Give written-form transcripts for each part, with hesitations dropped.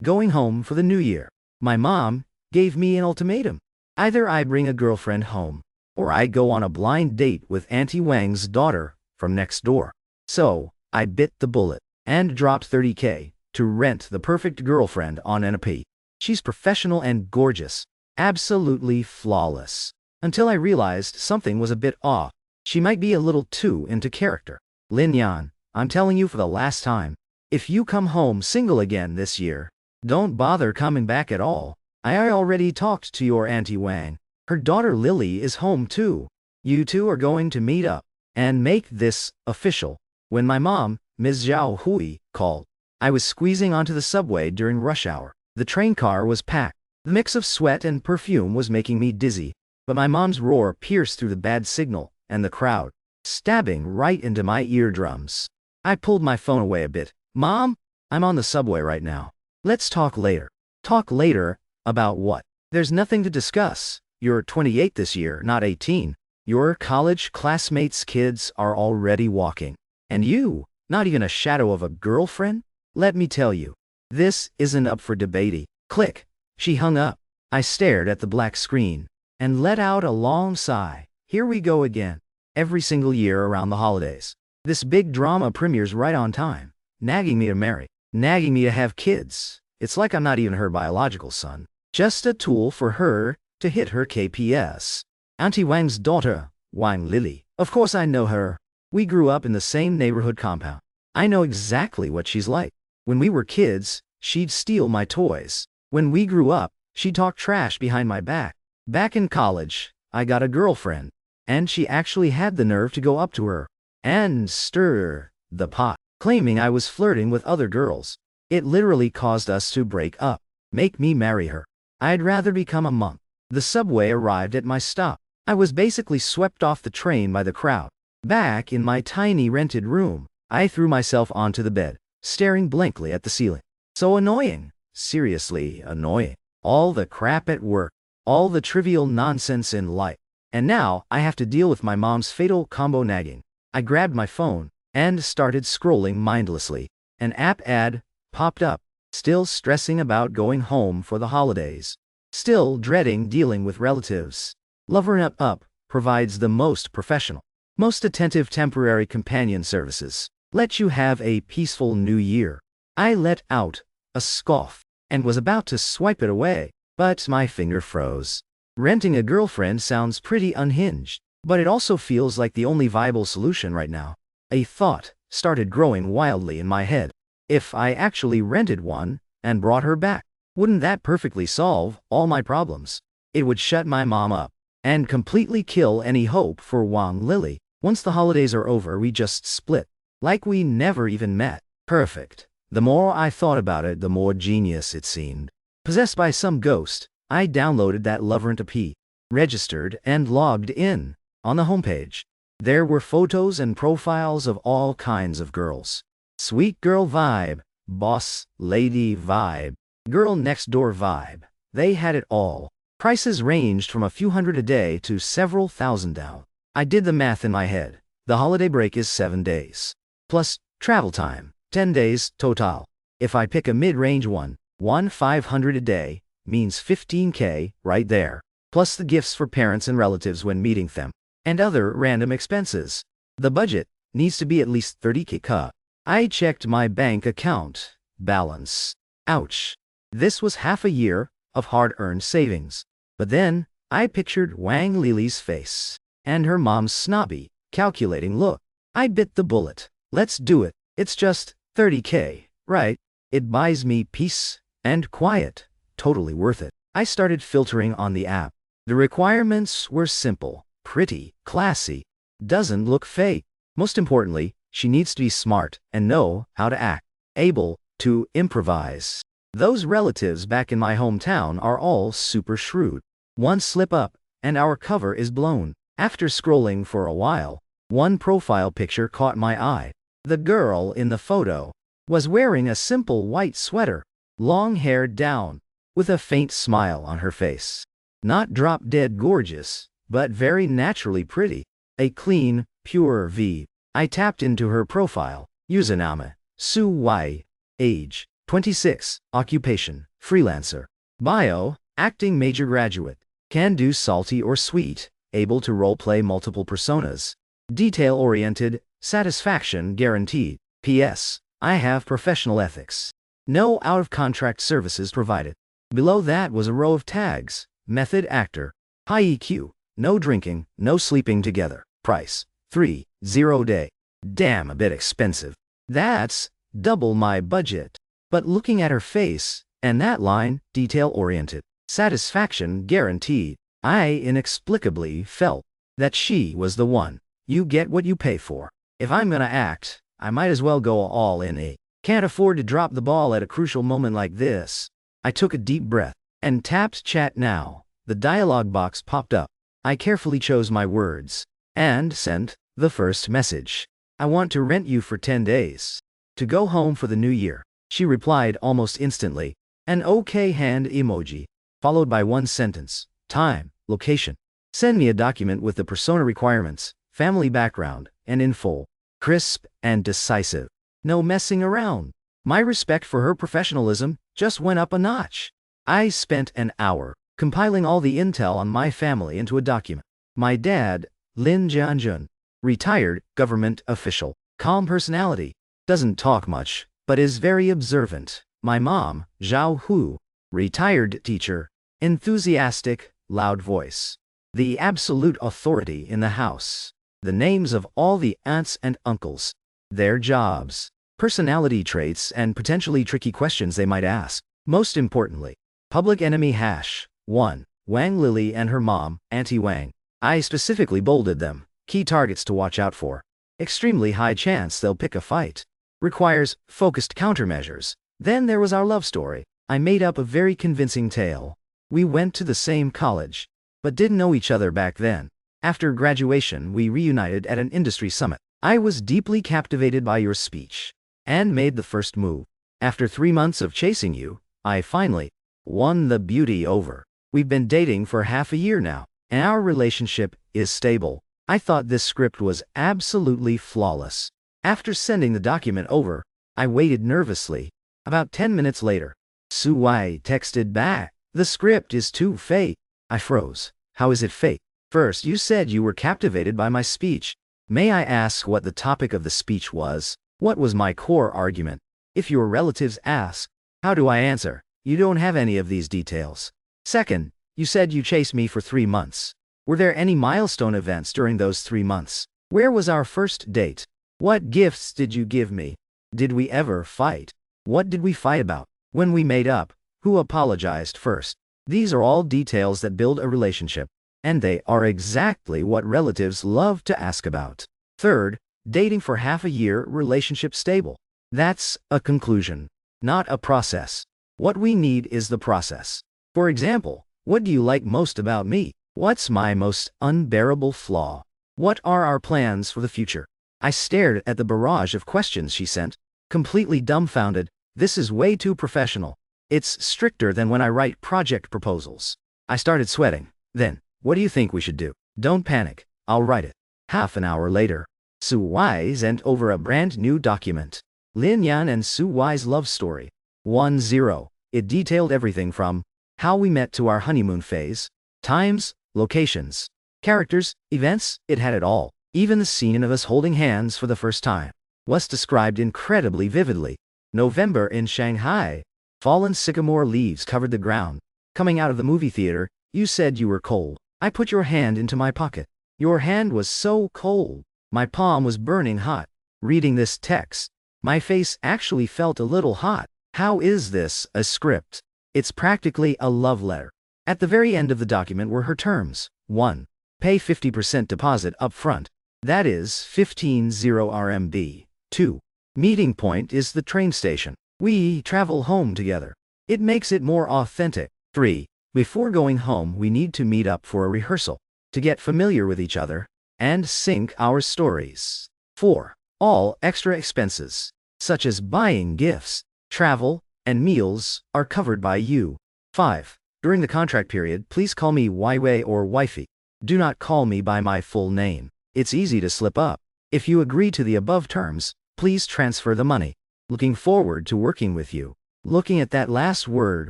Going home for the new year. My mom gave me an ultimatum. Either I bring a girlfriend home, or I go on a blind date with Auntie Wang's daughter from next door. So, I bit the bullet and dropped 30K to rent the perfect girlfriend on NP. She's professional and gorgeous, absolutely flawless. Until I realized something was a bit off. She might be a little too into character. Lin Yan, I'm telling you for the last time, if you come home single again this year, don't bother coming back at all. I already talked to your Auntie Wang. Her daughter Lily is home too. You two are going to meet up and make this official. When my mom, Ms. Zhao Hui, called, I was squeezing onto the subway during rush hour. The train car was packed. The mix of sweat and perfume was making me dizzy, but my mom's roar pierced through the bad signal and the crowd, stabbing right into my eardrums. I pulled my phone away a bit. Mom, I'm on the subway right now. Let's talk later. Talk later? About what? There's nothing to discuss. You're 28 this year, not 18. Your college classmates' kids are already walking. And you, not even a shadow of a girlfriend? Let me tell you, this isn't up for debate. Click. She hung up. I stared at the black screen and let out a long sigh. Here we go again. Every single year around the holidays. This big drama premieres right on time, nagging me to marry, nagging me to have kids. It's like I'm not even her biological son. Just a tool for her to hit her KPS. Auntie Wang's daughter, Wang Lily. Of course I know her. We grew up in the same neighborhood compound. I know exactly what she's like. When we were kids, she'd steal my toys. When we grew up, she'd talk trash behind my back. Back in college, I got a girlfriend, and she actually had the nerve to go up to her and stir the pot, claiming I was flirting with other girls. It literally caused us to break up. Make me marry her. I'd rather become a monk. The subway arrived at my stop. I was basically swept off the train by the crowd. Back in my tiny rented room, I threw myself onto the bed, staring blankly at the ceiling. So annoying. Seriously annoying. All the crap at work, all the trivial nonsense in life. And now I have to deal with my mom's fatal combo nagging. I grabbed my phone and started scrolling mindlessly. An app ad popped up. Still stressing about going home for the holidays. Still dreading dealing with relatives. Lover Up provides the most professional, most attentive temporary companion services. Let you have a peaceful new year. I let out a scoff and was about to swipe it away, but my finger froze. Renting a girlfriend sounds pretty unhinged, but it also feels like the only viable solution right now. A thought started growing wildly in my head. If I actually rented one and brought her back, wouldn't that perfectly solve all my problems? It would shut my mom up and completely kill any hope for Wang Lily. Once the holidays are over, we just split, like we never even met. Perfect. The more I thought about it, the more genius it seemed. Possessed by some ghost, I downloaded that Loverant app, registered and logged in. On the homepage, there were photos and profiles of all kinds of girls. Sweet girl vibe, boss lady vibe, girl next door vibe. They had it all. Prices ranged from a few hundred a day to several thousand down. I did the math in my head. The holiday break is 7 days. Plus travel time, 10 days total. If I pick a mid-range one, 500 a day, means 15K right there. Plus the gifts for parents and relatives when meeting them. And other random expenses. The budget needs to be at least 30K. I checked my bank account balance. Ouch. This was half a year of hard-earned savings. But then, I pictured Wang Lily's face and her mom's snobby, calculating look. I bit the bullet. Let's do it. It's just 30K, right? It buys me peace and quiet. Totally worth it. I started filtering on the app. The requirements were simple, pretty, classy, doesn't look fake. Most importantly, she needs to be smart and know how to act, able to improvise. Those relatives back in my hometown are all super shrewd. One slip up, and our cover is blown. After scrolling for a while, one profile picture caught my eye. The girl in the photo was wearing a simple white sweater, long hair down, with a faint smile on her face. Not drop-dead gorgeous, but very naturally pretty. A clean, pure V. I tapped into her profile. Username, Su Y. Age, 26. Occupation, freelancer. Bio, acting major graduate. Can do salty or sweet, able to role-play multiple personas. Detail-oriented, satisfaction guaranteed. P.S. I have professional ethics. No out-of-contract services provided. Below that was a row of tags. Method actor. High EQ. No drinking, no sleeping together. Price, $3.0 day. Damn, a bit expensive. That's double my budget. But looking at her face, and that line, detail-oriented, satisfaction guaranteed, I inexplicably felt that she was the one. You get what you pay for. If I'm gonna act, I might as well go all in. Can't afford to drop the ball at a crucial moment like this. I took a deep breath and tapped chat now. The dialog box popped up. I carefully chose my words and sent the first message. I want to rent you for 10 days. To go home for the new year. She replied almost instantly. An OK hand emoji, followed by one sentence. Time, location. Send me a document with the persona requirements, family background, and info. Crisp and decisive. No messing around. My respect for her professionalism just went up a notch. I spent an hour compiling all the intel on my family into a document. My dad, Lin Jianjun, retired government official, calm personality, doesn't talk much, but is very observant. My mom, Zhao Hu, retired teacher, enthusiastic, loud voice. The absolute authority in the house. The names of all the aunts and uncles, their jobs, personality traits, and potentially tricky questions they might ask. Most importantly, public enemy #1, Wang Lily and her mom, Auntie Wang. I specifically bolded them. Key targets to watch out for. Extremely high chance they'll pick a fight. Requires focused countermeasures. Then there was our love story. I made up a very convincing tale. We went to the same college, but didn't know each other back then. After graduation, we reunited at an industry summit. I was deeply captivated by your speech and made the first move. After 3 months of chasing you, I finally won the beauty over. We've been dating for half a year now, and our relationship is stable. I thought this script was absolutely flawless. After sending the document over, I waited nervously. About 10 minutes later, Su Wai texted back, "The script is too fake." I froze. How is it fake? First, you said you were captivated by my speech. May I ask what the topic of the speech was? What was my core argument? If your relatives ask, how do I answer? You don't have any of these details. Second, you said you chased me for 3 months. Were there any milestone events during those 3 months? Where was our first date? What gifts did you give me? Did we ever fight? What did we fight about? When we made up, who apologized first? These are all details that build a relationship, and they are exactly what relatives love to ask about. Third, dating for half a year, relationship stable. That's a conclusion, not a process. What we need is the process. For example, what do you like most about me? What's my most unbearable flaw? What are our plans for the future? I stared at the barrage of questions she sent, completely dumbfounded. This is way too professional. It's stricter than when I write project proposals. I started sweating. Then, what do you think we should do? Don't panic. I'll write it. Half an hour later, Su Wai sent over a brand new document. Lin Yan and Su Wai's love story. 1-0. It detailed everything from how we met to our honeymoon phase, times, locations, characters, events. It had it all. Even the scene of us holding hands for the first time was described incredibly vividly. November in Shanghai. Fallen sycamore leaves covered the ground. Coming out of the movie theater, you said you were cold. I put your hand into my pocket. Your hand was so cold. My palm was burning hot. Reading this text, my face actually felt a little hot. How is this a script? It's practically a love letter. At the very end of the document were her terms. 1. Pay 50% deposit up front. That is 15 RMB. 2. Meeting point is the train station. We travel home together. It makes it more authentic. 3. Before going home, we need to meet up for a rehearsal to get familiar with each other and sync our stories. 4. All extra expenses, such as buying gifts, travel, and meals, are covered by you. 5. During the contract period, please call me Waiwei or Wifey. Do not call me by my full name. It's easy to slip up. If you agree to the above terms, please transfer the money. Looking forward to working with you. Looking at that last word,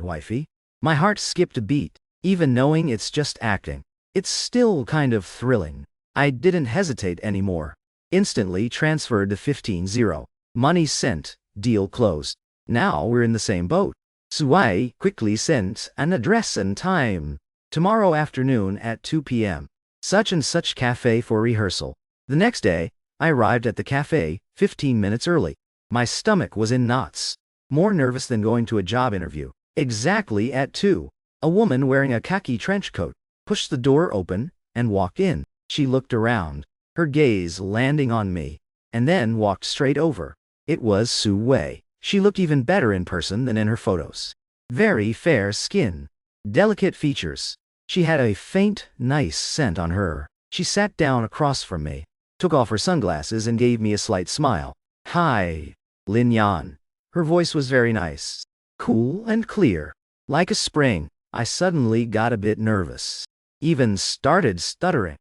wifey, my heart skipped a beat, even knowing it's just acting. It's still kind of thrilling. I didn't hesitate anymore. Instantly transferred to 15-0. Money sent, deal closed. Now we're in the same boat. So I quickly sent an address and time. Tomorrow afternoon at 2 p.m. Such and such cafe for rehearsal. The next day, I arrived at the cafe 15 minutes early. My stomach was in knots. More nervous than going to a job interview. Exactly at 2. A woman wearing a khaki trench coat pushed the door open and walked in. She looked around, her gaze landing on me, and then walked straight over. It was Su Wei. She looked even better in person than in her photos. Very fair skin. Delicate features. She had a faint, nice scent on her. She sat down across from me, took off her sunglasses and gave me a slight smile. Hi, Lin Yan. Her voice was very nice. Cool and clear. Like a spring. I suddenly got a bit nervous. Even started stuttering.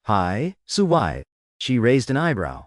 Hi, Su Wei. She raised an eyebrow.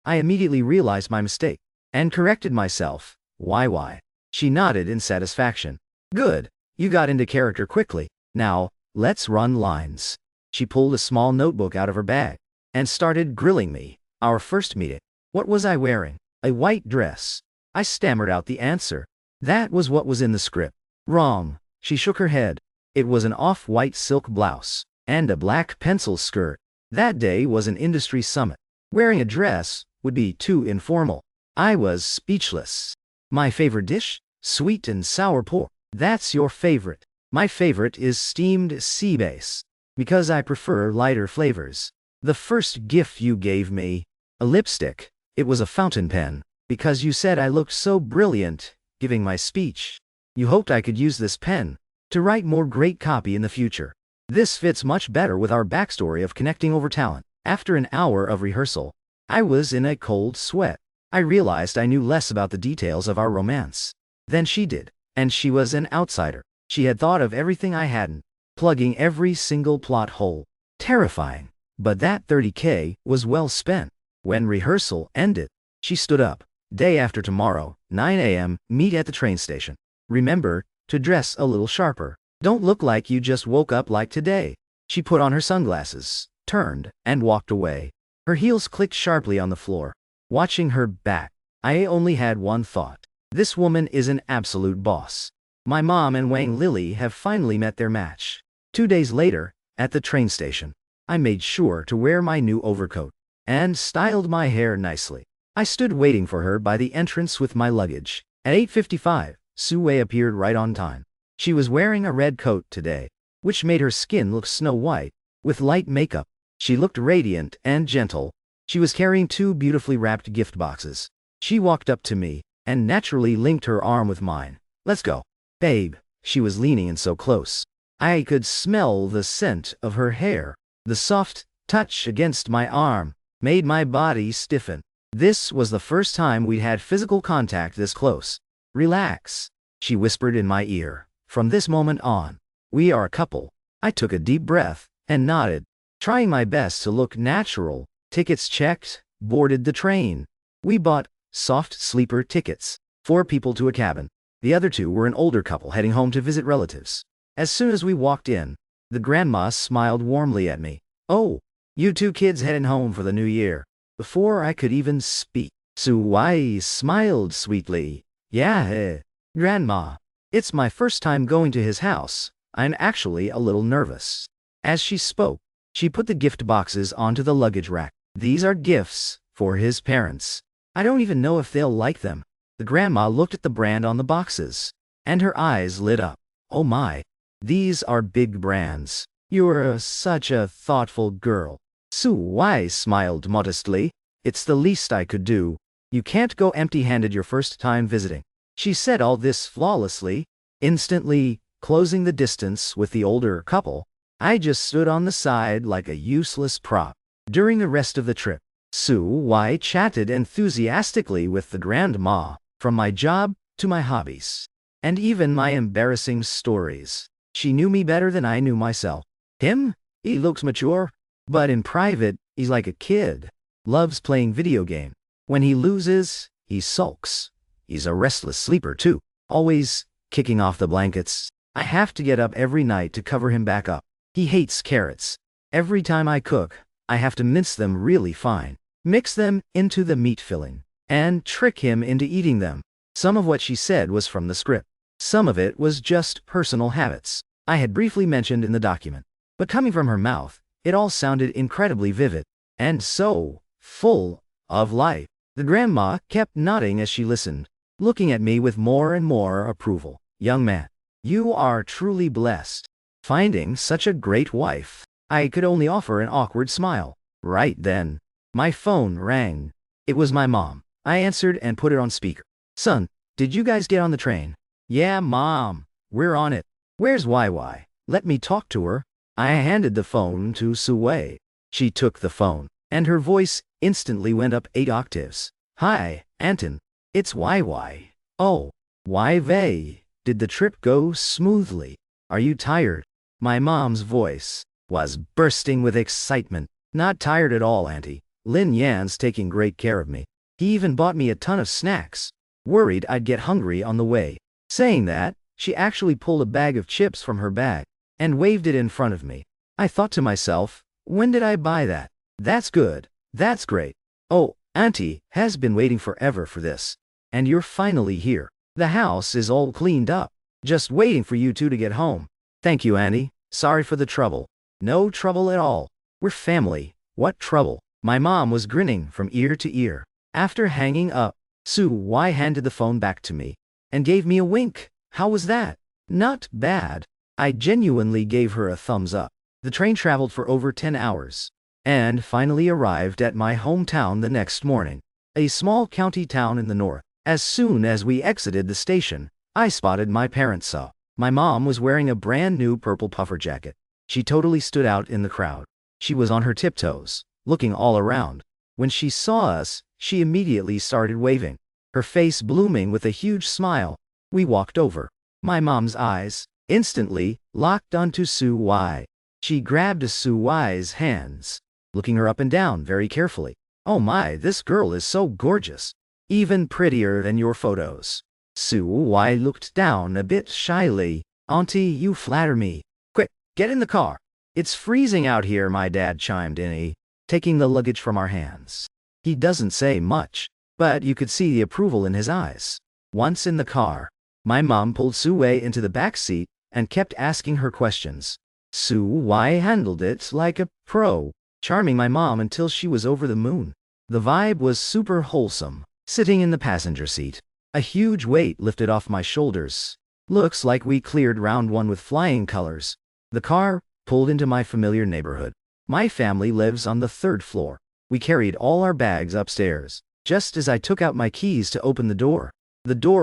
I immediately realized my mistake and corrected myself. Why? She nodded in satisfaction. Good. You got into character quickly. Now, let's run lines. She pulled a small notebook out of her bag and started grilling me. Our first meeting. What was I wearing? A white dress. I stammered out the answer. That was what was in the script. Wrong. She shook her head. It was an off-white silk blouse and a black pencil skirt. That day was an industry summit. Wearing a dress would be too informal. I was speechless. My favorite dish? Sweet and sour pork. That's your favorite. My favorite is steamed sea bass, because I prefer lighter flavors. The first gift you gave me, a lipstick. It was a fountain pen, because you said I looked so brilliant giving my speech. You hoped I could use this pen to write more great copy in the future. This fits much better with our backstory of connecting over talent. After an hour of rehearsal, I was in a cold sweat. I realized I knew less about the details of our romance than she did, and she was an outsider. She had thought of everything I hadn't, plugging every single plot hole. Terrifying. But that 30K was well spent. When rehearsal ended, she stood up. Day after tomorrow, 9 a.m., meet at the train station. Remember to dress a little sharper. Don't look like you just woke up like today. She put on her sunglasses, turned, and walked away. Her heels clicked sharply on the floor. Watching her back, I only had one thought. This woman is an absolute boss. My mom and Wang Lily have finally met their match. 2 days later, at the train station, I made sure to wear my new overcoat and styled my hair nicely. I stood waiting for her by the entrance with my luggage. At 8:55, Su Wei appeared right on time. She was wearing a red coat today, which made her skin look snow white, with light makeup. She looked radiant and gentle. She was carrying 2 beautifully wrapped gift boxes. She walked up to me and naturally linked her arm with mine. Let's go. Babe, she was leaning in so close. I could smell the scent of her hair. The soft touch against my arm made my body stiffen. This was the first time we'd had physical contact this close. Relax, she whispered in my ear. From this moment on, we are a couple. I took a deep breath and nodded, trying my best to look natural. Tickets checked, boarded the train. We bought soft sleeper tickets, 4 people to a cabin. The other 2 were an older couple heading home to visit relatives. As soon as we walked in, the grandma smiled warmly at me. Oh, you 2 kids heading home for the new year. Before I could even speak, Su Wei smiled sweetly. Yeah, Grandma. It's my first time going to his house. I'm actually a little nervous. As she spoke, she put the gift boxes onto the luggage rack. These are gifts for his parents. I don't even know if they'll like them. The grandma looked at the brand on the boxes, and her eyes lit up. Oh my, these are big brands. You're such a thoughtful girl. Su Wei smiled modestly. It's the least I could do. You can't go empty-handed your first time visiting. She said all this flawlessly, instantly closing the distance with the older couple. I just stood on the side like a useless prop. During the rest of the trip, Su Wei chatted enthusiastically with the grandma, from my job to my hobbies, and even my embarrassing stories. She knew me better than I knew myself. Him? He looks mature, but in private, he's like a kid. Loves playing video game. When he loses, he sulks. He's a restless sleeper too, always kicking off the blankets. I have to get up every night to cover him back up. He hates carrots. Every time I cook, I have to mince them really fine, mix them into the meat filling, and trick him into eating them. Some of what she said was from the script. Some of it was just personal habits I had briefly mentioned in the document. But coming from her mouth, it all sounded incredibly vivid, and so full of life. The grandma kept nodding as she listened, looking at me with more and more approval. Young man, you are truly blessed. Finding such a great wife. I could only offer an awkward smile. Right then, my phone rang. It was my mom. I answered and put it on speaker. Son, did you guys get on the train? Yeah, Mom. We're on it. Where's YY? Let me talk to her. I handed the phone to Sue. She took the phone, and her voice instantly went up 8 octaves. Hi, Anton. It's YY. Oh, YY. Did the trip go smoothly? Are you tired? My mom's voice was bursting with excitement. Not tired at all, Auntie. Lin Yan's taking great care of me. He even bought me a ton of snacks. Worried I'd get hungry on the way. Saying that, she actually pulled a bag of chips from her bag and waved it in front of me. I thought to myself, when did I buy that? That's good. That's great. Oh, Auntie has been waiting forever for this. And you're finally here. The house is all cleaned up. Just waiting for you two to get home. Thank you, Auntie. Sorry for the trouble. No trouble at all. We're family. What trouble? My mom was grinning from ear to ear. After hanging up, Sue Y handed the phone back to me and gave me a wink. How was that? Not bad. I genuinely gave her a thumbs up. The train traveled for over 10 hours and finally arrived at my hometown the next morning, a small county town in the north. As soon as we exited the station, I spotted my parents. My mom was wearing a brand new purple puffer jacket. She totally stood out in the crowd. She was on her tiptoes, looking all around. When she saw us, she immediately started waving, her face blooming with a huge smile. We walked over. My mom's eyes instantly locked onto Sue Y. She grabbed Sue Y's hands, looking her up and down very carefully. Oh my, this girl is so gorgeous. Even prettier than your photos. Sue Y looked down a bit shyly. Auntie, you flatter me. Quick, get in the car. It's freezing out here, my dad chimed in, taking the luggage from our hands. He doesn't say much, but you could see the approval in his eyes. Once in the car, my mom pulled Sue Y into the back seat and kept asking her questions. Sue Y handled it like a pro, charming my mom until she was over the moon. The vibe was super wholesome. Sitting in the passenger seat, a huge weight lifted off my shoulders. Looks like we cleared round 1 with flying colors. The car pulled into my familiar neighborhood. My family lives on the 3rd floor. We carried all our bags upstairs. Just as I took out my keys to open the door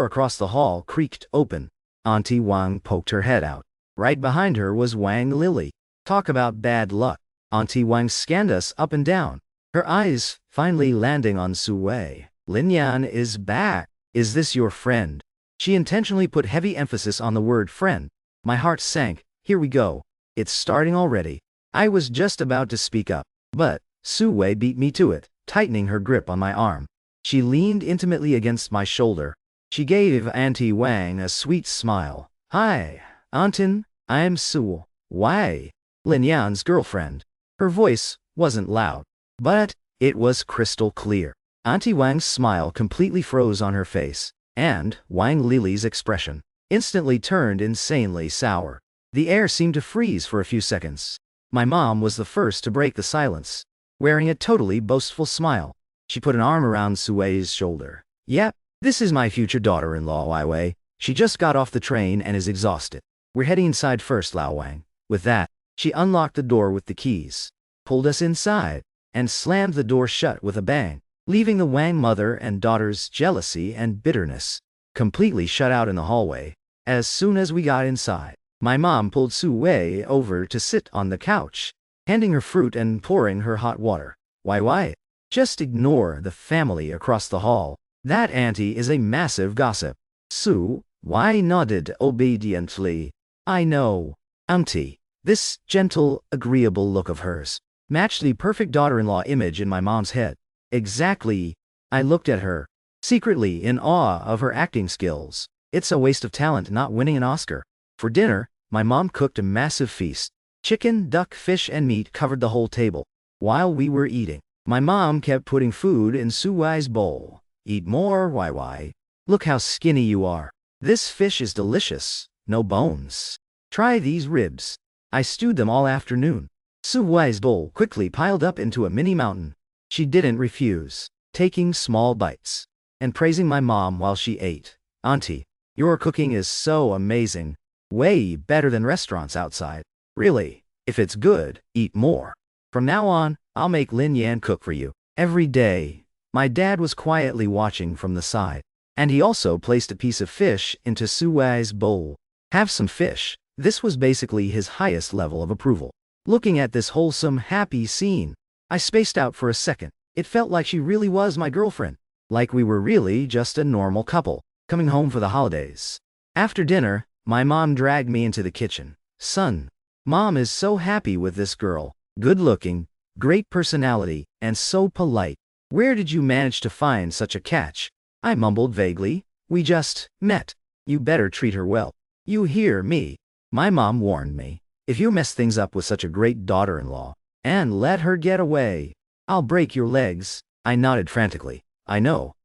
across the hall creaked open. Auntie Wang poked her head out. Right behind her was Wang Lily. Talk about bad luck. Auntie Wang scanned us up and down, her eyes finally landing on Sue Y. Lin Yan is back. Is this your friend? She intentionally put heavy emphasis on the word friend. My heart sank. Here we go. It's starting already. I was just about to speak up, but Sue Y beat me to it, tightening her grip on my arm. She leaned intimately against my shoulder. She gave Auntie Wang a sweet smile. Hi, Anton, I'm Sue Y, Lin Yan's girlfriend. Her voice wasn't loud, but it was crystal clear. Auntie Wang's smile completely froze on her face, and Wang Lily's expression instantly turned insanely sour. The air seemed to freeze for a few seconds. My mom was the first to break the silence, wearing a totally boastful smile. She put an arm around Sue Y's shoulder. Yep, this is my future daughter-in-law, YY. She just got off the train and is exhausted. We're heading inside first, Lao Wang. With that, she unlocked the door with the keys, pulled us inside, and slammed the door shut with a bang, leaving the Wang mother and daughter's jealousy and bitterness completely shut out in the hallway. As soon as we got inside, my mom pulled Sue Y over to sit on the couch, handing her fruit and pouring her hot water. Why? Just ignore the family across the hall. That auntie is a massive gossip. Sue Y nodded obediently. I know, auntie. This gentle, agreeable look of hers matched the perfect daughter-in-law image in my mom's head. Exactly. I looked at her, secretly in awe of her acting skills. It's a waste of talent not winning an Oscar. For dinner, my mom cooked a massive feast. Chicken, duck, fish, and meat covered the whole table. While we were eating, my mom kept putting food in Suwai's bowl. Eat more, why? Look how skinny you are. This fish is delicious. No bones. Try these ribs. I stewed them all afternoon. Suwai's bowl quickly piled up into a mini mountain. She didn't refuse, taking small bites and praising my mom while she ate. Auntie, your cooking is so amazing. Way better than restaurants outside. Really, if it's good, eat more. From now on, I'll make Lin Yan cook for you every day. My dad was quietly watching from the side, and he also placed a piece of fish into Suwai's bowl. Have some fish. This was basically his highest level of approval. Looking at this wholesome, happy scene, I spaced out for a second. It felt like she really was my girlfriend. Like we were really just a normal couple, coming home for the holidays. After dinner, my mom dragged me into the kitchen. Son, Mom is so happy with this girl. Good looking, great personality, and so polite. Where did you manage to find such a catch? I mumbled vaguely. We just met. You better treat her well. You hear me? My mom warned me. If you mess things up with such a great daughter-in-law, and let her get away, I'll break your legs. I nodded frantically. I know.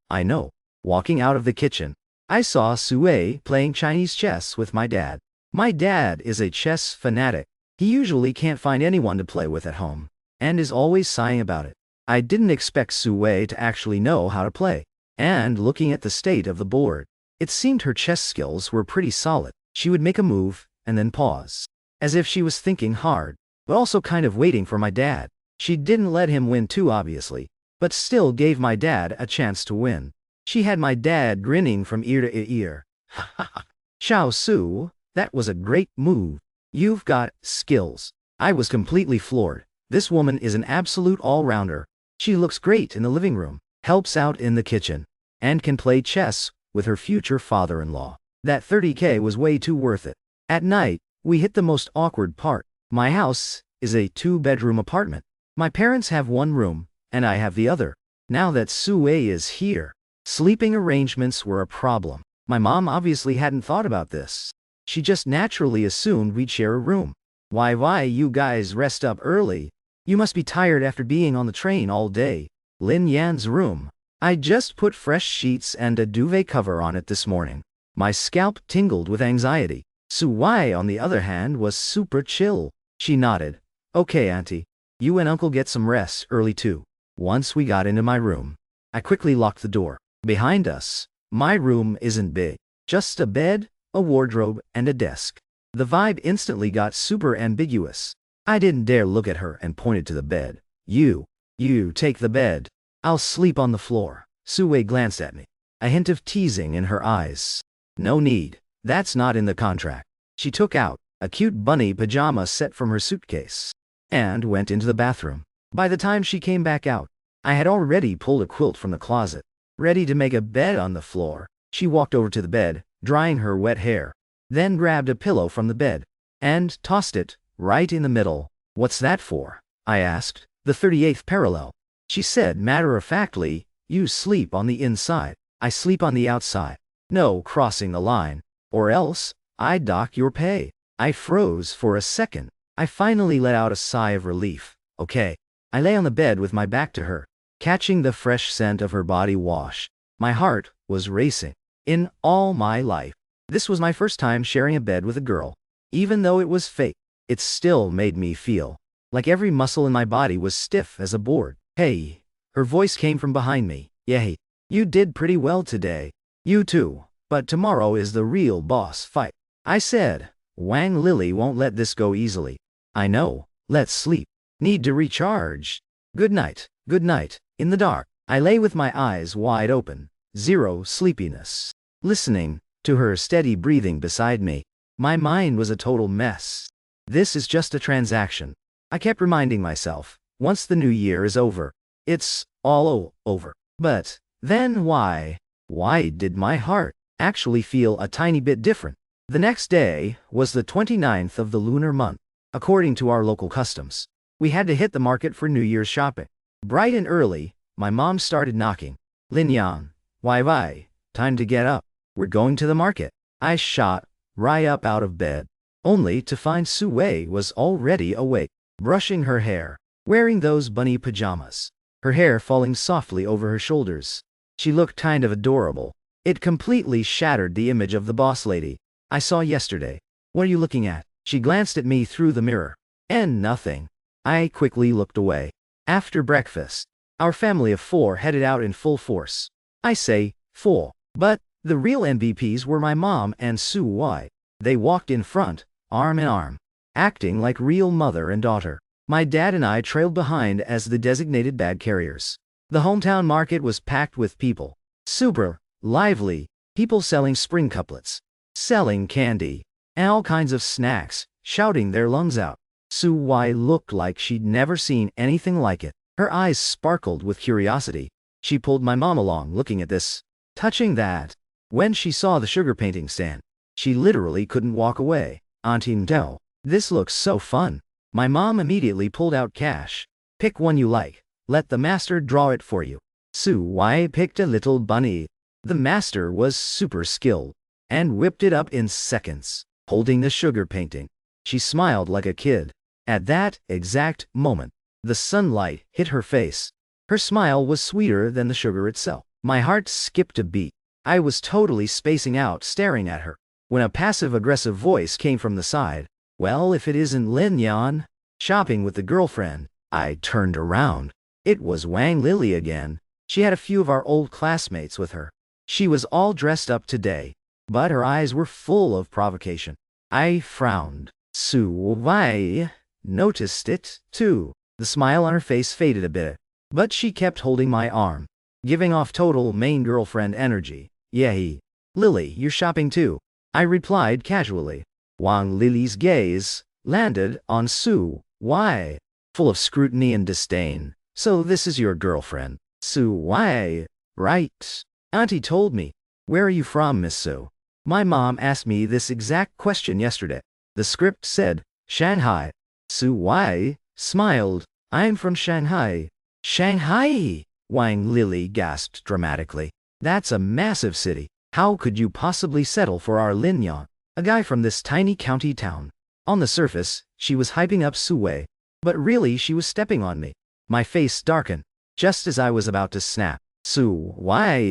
Walking out of the kitchen, I saw Sue playing Chinese chess with my dad. My dad is a chess fanatic. He usually can't find anyone to play with at home, and is always sighing about it. I didn't expect Sue to actually know how to play. And looking at the state of the board, it seemed her chess skills were pretty solid. She would make a move, and then pause, as if she was thinking hard, but also kind of waiting for my dad. She didn't let him win too obviously, but still gave my dad a chance to win. She had my dad grinning from ear to ear. Xiao Su, that was a great move. You've got skills. I was completely floored. This woman is an absolute all-rounder. She looks great in the living room, helps out in the kitchen, and can play chess with her future father-in-law. That 30K was way too worth it. At night, we hit the most awkward part. My house is a 2-bedroom apartment. My parents have one room, and I have the other. Now that Sue is here, sleeping arrangements were a problem. My mom obviously hadn't thought about this. She just naturally assumed we'd share a room. Why you guys rest up early? You must be tired after being on the train all day. Lin Yan's room. I just put fresh sheets and a duvet cover on it this morning. My scalp tingled with anxiety. Su Wai, on the other hand, was super chill. She nodded. Okay, Auntie. You and Uncle get some rest early too. Once we got into my room, I quickly locked the door. Behind us, my room isn't big. Just a bed, a wardrobe, and a desk. The vibe instantly got super ambiguous. I didn't dare look at her and pointed to the bed. You take the bed. I'll sleep on the floor. Sue glanced at me, a hint of teasing in her eyes. No need. That's not in the contract. She took out a cute bunny pajama set from her suitcase and went into the bathroom. By the time she came back out, I had already pulled a quilt from the closet, ready to make a bed on the floor. She walked over to the bed, drying her wet hair, then grabbed a pillow from the bed and tossed it right in the middle. What's that for? I asked. The 38th parallel. She said matter-of-factly, you sleep on the inside. I sleep on the outside. No crossing the line, or else I'd dock your pay. I froze for a second. I finally let out a sigh of relief. Okay. I lay on the bed with my back to her, catching the fresh scent of her body wash. My heart was racing. In all my life, this was my first time sharing a bed with a girl. Even though it was fake, it still made me feel like every muscle in my body was stiff as a board. Hey, her voice came from behind me. Yay, you did pretty well today. You too, but tomorrow is the real boss fight. I said, Wang Lily won't let this go easily. I know, let's sleep. Need to recharge. Good night. In the dark, I lay with my eyes wide open, zero sleepiness, listening to her steady breathing beside me. My mind was a total mess. This is just a transaction. I kept reminding myself, once the new year is over, it's all over. But then why did my heart actually feel a tiny bit different? The next day was the 29th of the lunar month. According to our local customs, we had to hit the market for New Year's shopping. Bright and early, my mom started knocking. Lin Yang, Why, time to get up. We're going to the market. I shot right up out of bed, only to find Sue was already awake, brushing her hair, wearing those bunny pajamas, her hair falling softly over her shoulders. She looked kind of adorable. It completely shattered the image of the boss lady I saw yesterday. What are you looking at? She glanced at me through the mirror. And nothing. I quickly looked away. After breakfast, our family of 4 headed out in full force. I say 4, but the real MVPs were my mom and Sue. They walked in front, arm in arm, acting like real mother and daughter. My dad and I trailed behind as the designated bag carriers. The hometown market was packed with people. Super lively, people selling spring couplets, selling candy, and all kinds of snacks, shouting their lungs out. Sue looked like she'd never seen anything like it. Her eyes sparkled with curiosity. She pulled my mom along, looking at this, touching that. When she saw the sugar painting stand, she literally couldn't walk away. Auntie Del, this looks so fun. My mom immediately pulled out cash. Pick one you like. Let the master draw it for you. Sue picked a little bunny. The master was super skilled and whipped it up in seconds, holding the sugar painting. She smiled like a kid. At that exact moment, the sunlight hit her face. Her smile was sweeter than the sugar itself. My heart skipped a beat. I was totally spacing out staring at her, when a passive-aggressive voice came from the side. Well, if it isn't Lin Yan, shopping with the girlfriend. I turned around. It was Wang Lily again. She had a few of our old classmates with her. She was all dressed up today, but her eyes were full of provocation. I frowned. Sue noticed it, too. The smile on her face faded a bit, but she kept holding my arm, giving off total main girlfriend energy. Yay. Lily, you're shopping too, I replied casually. Wang Lily's gaze landed on Sue, full of scrutiny and disdain. So this is your girlfriend, Sue, right? Auntie told me. Where are you from, Miss Sue? My mom asked me this exact question yesterday. The script said, Shanghai. Sue smiled. I'm from Shanghai. Shanghai? Wang Lily gasped dramatically. That's a massive city. How could you possibly settle for our Lin Yan, a guy from this tiny county town? On the surface, she was hyping up Sue, but really she was stepping on me. My face darkened, just as I was about to snap. Sue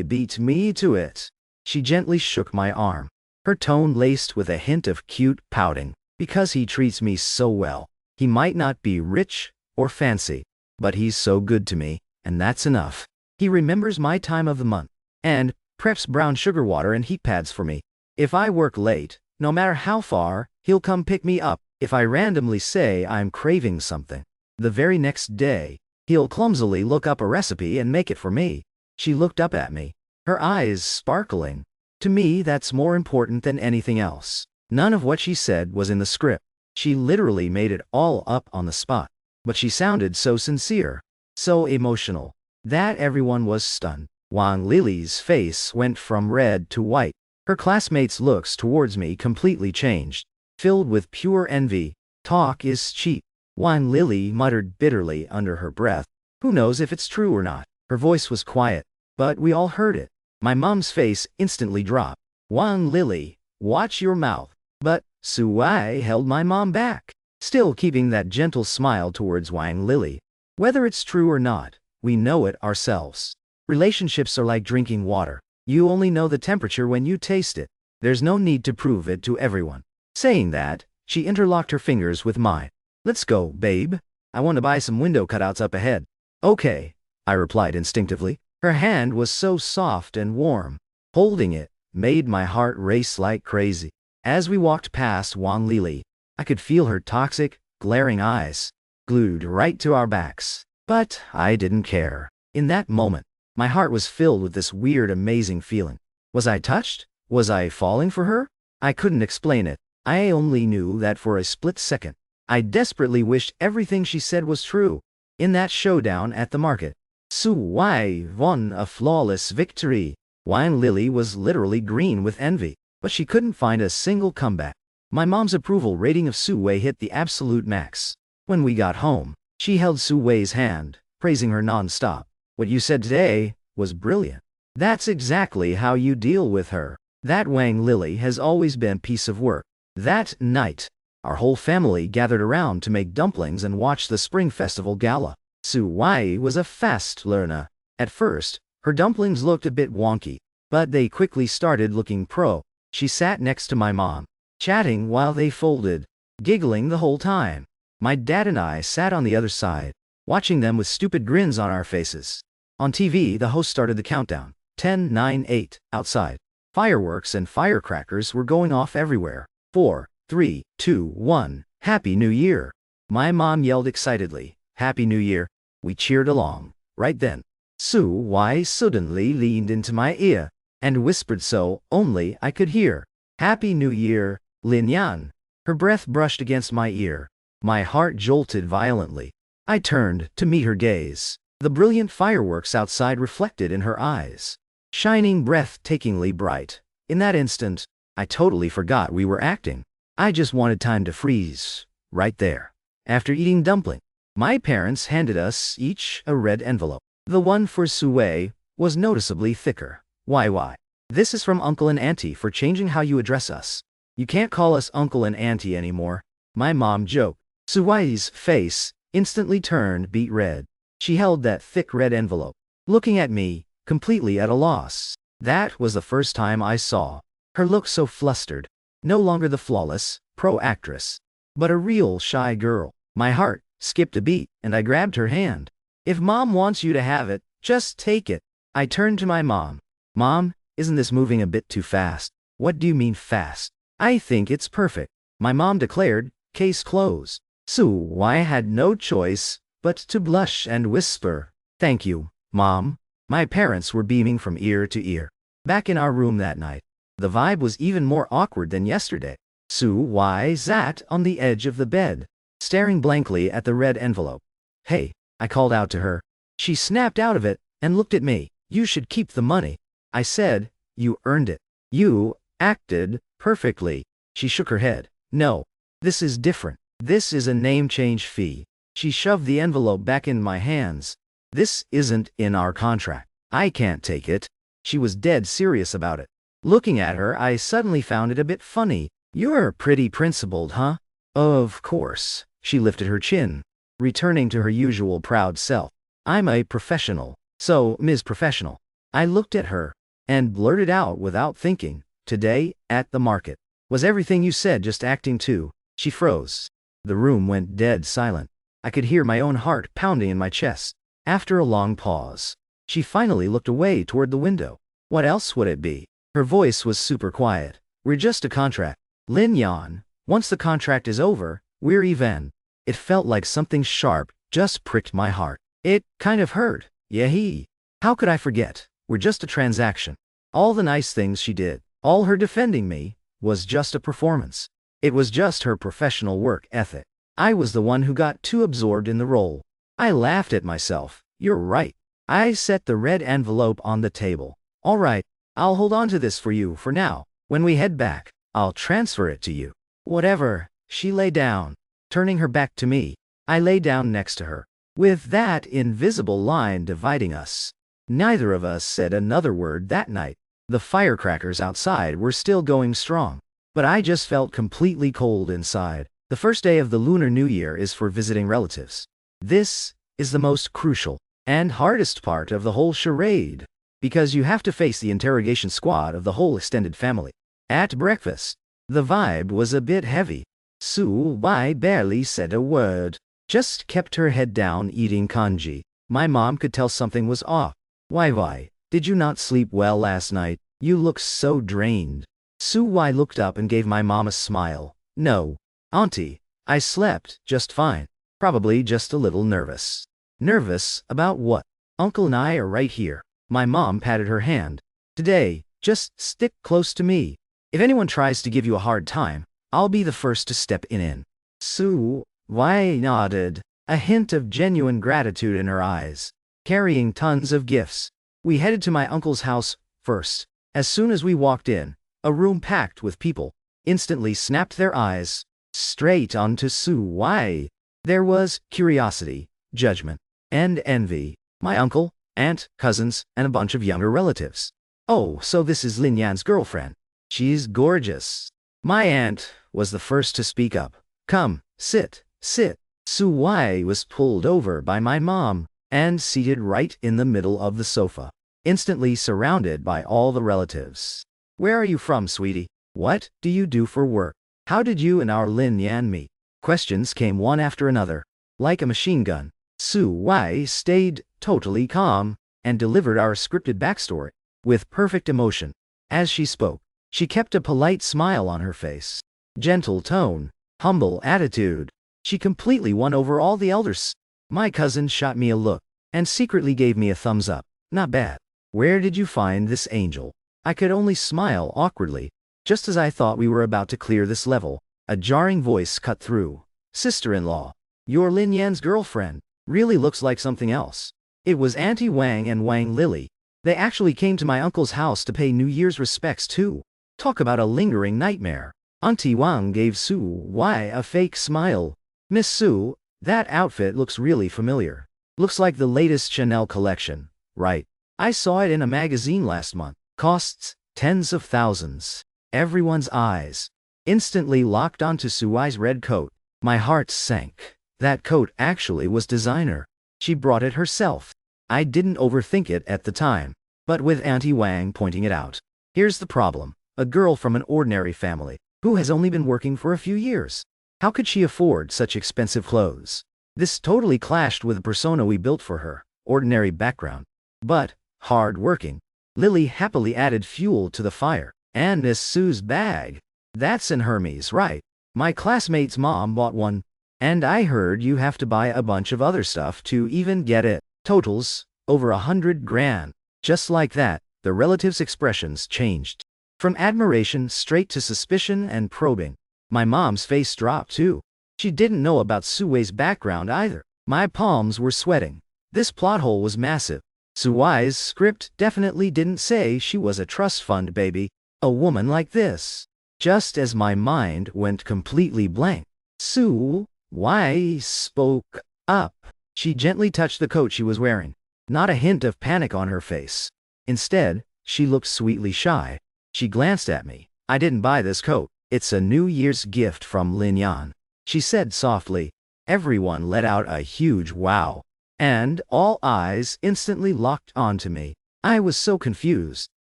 beat me to it. She gently shook my arm, her tone laced with a hint of cute pouting. Because he treats me so well. He might not be rich or fancy, but he's so good to me, and that's enough. He remembers my time of the month, and preps brown sugar water and heat pads for me. If I work late, no matter how far, he'll come pick me up. If I randomly say I'm craving something, the very next day, he'll clumsily look up a recipe and make it for me. She looked up at me, her eyes sparkling. To me, that's more important than anything else. None of what she said was in the script. She literally made it all up on the spot. But she sounded so sincere, so emotional, that everyone was stunned. Wang Lily's face went from red to white. Her classmates' looks towards me completely changed, filled with pure envy. Talk is cheap. Wang Lily muttered bitterly under her breath. Who knows if it's true or not? Her voice was quiet, but we all heard it. My mom's face instantly dropped. Wang Lily, watch your mouth. But Sue held my mom back, still keeping that gentle smile towards Wang Lily. Whether it's true or not, we know it ourselves. Relationships are like drinking water. You only know the temperature when you taste it. There's no need to prove it to everyone. Saying that, she interlocked her fingers with mine. Let's go, babe. I want to buy some window cutouts up ahead. Okay, I replied instinctively. Her hand was so soft and warm. Holding it made my heart race like crazy. As we walked past Wang Lily, I could feel her toxic, glaring eyes, glued right to our backs. But I didn't care. In that moment, my heart was filled with this weird, amazing feeling. Was I touched? Was I falling for her? I couldn't explain it. I only knew that for a split second, I desperately wished everything she said was true. In that showdown at the market, Sue won a flawless victory. Wang Lily was literally green with envy, but she couldn't find a single comeback. My mom's approval rating of Sue hit the absolute max. When we got home, she held Sue's hand, praising her non-stop. What you said today was brilliant. That's exactly how you deal with her. That Wang Lily has always been a piece of work. That night, our whole family gathered around to make dumplings and watch the Spring Festival gala. Su Wai was a fast learner. At first, her dumplings looked a bit wonky, but they quickly started looking pro. She sat next to my mom, chatting while they folded, giggling the whole time. My dad and I sat on the other side, watching them with stupid grins on our faces. On TV, the host started the countdown. 10, 9, 8, outside. Fireworks and firecrackers were going off everywhere. 4, 3, 2, 1, Happy New Year! My mom yelled excitedly, Happy New Year! We cheered along. Right then, Su Wai suddenly leaned into my ear and whispered so only I could hear. Happy New Year, Lin Yan. Her breath brushed against my ear. My heart jolted violently. I turned to meet her gaze. The brilliant fireworks outside reflected in her eyes, shining breathtakingly bright. In that instant, I totally forgot we were acting. I just wanted time to freeze, right there. After eating dumpling, my parents handed us each a red envelope. The one for Sue was noticeably thicker. Why? This is from Uncle and Auntie for changing how you address us. You can't call us Uncle and Auntie anymore. My mom joked. Suwai's face instantly turned beet red. She held that thick red envelope, looking at me, completely at a loss. That was the first time I saw her look so flustered. No longer the flawless, pro actress, but a real shy girl. My heart skipped a beat, and I grabbed her hand. If Mom wants you to have it, just take it. I turned to my mom. Mom, isn't this moving a bit too fast? What do you mean fast? I think it's perfect, my mom declared, case closed. Su Wai had no choice but to blush and whisper, Thank you, Mom. My parents were beaming from ear to ear. Back in our room that night, the vibe was even more awkward than yesterday. Su Wai sat on the edge of the bed, staring blankly at the red envelope. Hey, I called out to her. She snapped out of it and looked at me. You should keep the money. I said, you earned it. You acted perfectly. She shook her head. No, this is different. This is a name change fee. She shoved the envelope back in my hands. This isn't in our contract. I can't take it. She was dead serious about it. Looking at her, I suddenly found it a bit funny. You're pretty principled, huh? Of course. She lifted her chin, returning to her usual proud self. I'm a professional. So, Ms. Professional. I looked at her and blurted out without thinking. Today, at the market. Was everything you said just acting too? She froze. The room went dead silent. I could hear my own heart pounding in my chest. After a long pause, she finally looked away toward the window. What else would it be? Her voice was super quiet. We're just a contract. Lin Yan, once the contract is over, we're even. It felt like something sharp just pricked my heart. It kind of hurt. Yeah. How could I forget? We're just a transaction. All the nice things she did, all her defending me, was just a performance. It was just her professional work ethic. I was the one who got too absorbed in the role. I laughed at myself. You're right. I set the red envelope on the table. All right, I'll hold on to this for you for now. When we head back, I'll transfer it to you. Whatever. She lay down, turning her back to me. I lay down next to her, with that invisible line dividing us. Neither of us said another word that night. The firecrackers outside were still going strong, but I just felt completely cold inside. The first day of the Lunar New Year is for visiting relatives. This is the most crucial and hardest part of the whole charade, because you have to face the interrogation squad of the whole extended family. At breakfast, the vibe was a bit heavy. Su Wai barely said a word, just kept her head down eating kanji. My mom could tell something was off. Why, did you not sleep well last night? You look so drained. Su Wai looked up and gave my mom a smile. No, Auntie, I slept just fine. Probably just a little nervous. Nervous about what? Uncle and I are right here. My mom patted her hand. Today, just stick close to me. If anyone tries to give you a hard time, I'll be the first to step in. Su Wai nodded, a hint of genuine gratitude in her eyes, carrying tons of gifts. We headed to my uncle's house first. As soon as we walked in, a room packed with people instantly snapped their eyes straight onto Su Wai. There was curiosity, judgment, and envy. My uncle, aunt, cousins, and a bunch of younger relatives. Oh, so this is Lin Yan's girlfriend. She's gorgeous. My aunt was the first to speak up. Come, sit, sit. Su Wai was pulled over by my mom and seated right in the middle of the sofa, instantly surrounded by all the relatives. Where are you from, sweetie? What do you do for work? How did you and our Lin Yan meet? Questions came one after another. Like a machine gun, Su Wai stayed totally calm and delivered our scripted backstory with perfect emotion. As she spoke, she kept a polite smile on her face. Gentle tone, humble attitude. She completely won over all the elders. My cousin shot me a look and secretly gave me a thumbs up. Not bad. Where did you find this angel? I could only smile awkwardly. Just as I thought we were about to clear this level, a jarring voice cut through. Sister-in-law, your Lin Yan's girlfriend really looks like something else. It was Auntie Wang and Wang Lily. They actually came to my uncle's house to pay New Year's respects too. Talk about a lingering nightmare. Auntie Wang gave Su Wai a fake smile. Miss Su, that outfit looks really familiar. Looks like the latest Chanel collection, right? I saw it in a magazine last month. Costs tens of thousands. Everyone's eyes instantly locked onto Su Wai's red coat. My heart sank. That coat actually was designer. She brought it herself. I didn't overthink it at the time, but with Auntie Wang pointing it out. Here's the problem. A girl from an ordinary family, who has only been working for a few years. How could she afford such expensive clothes? This totally clashed with the persona we built for her. Ordinary background, but hard-working. Lily happily added fuel to the fire. And Miss Sue's bag. That's an Hermes, right? My classmate's mom bought one. And I heard you have to buy a bunch of other stuff to even get it. Totals, over 100 grand. Just like that, the relatives' expressions changed. From admiration straight to suspicion and probing. My mom's face dropped too. She didn't know about Su Wai's background either. My palms were sweating. This plot hole was massive. Su Wai's script definitely didn't say she was a trust fund baby. A woman like this. Just as my mind went completely blank, Su Wai spoke up. She gently touched the coat she was wearing. Not a hint of panic on her face. Instead, she looked sweetly shy. She glanced at me. I didn't buy this coat. It's a New Year's gift from Lin Yan. She said softly. Everyone let out a huge wow. And all eyes instantly locked onto me. I was so confused.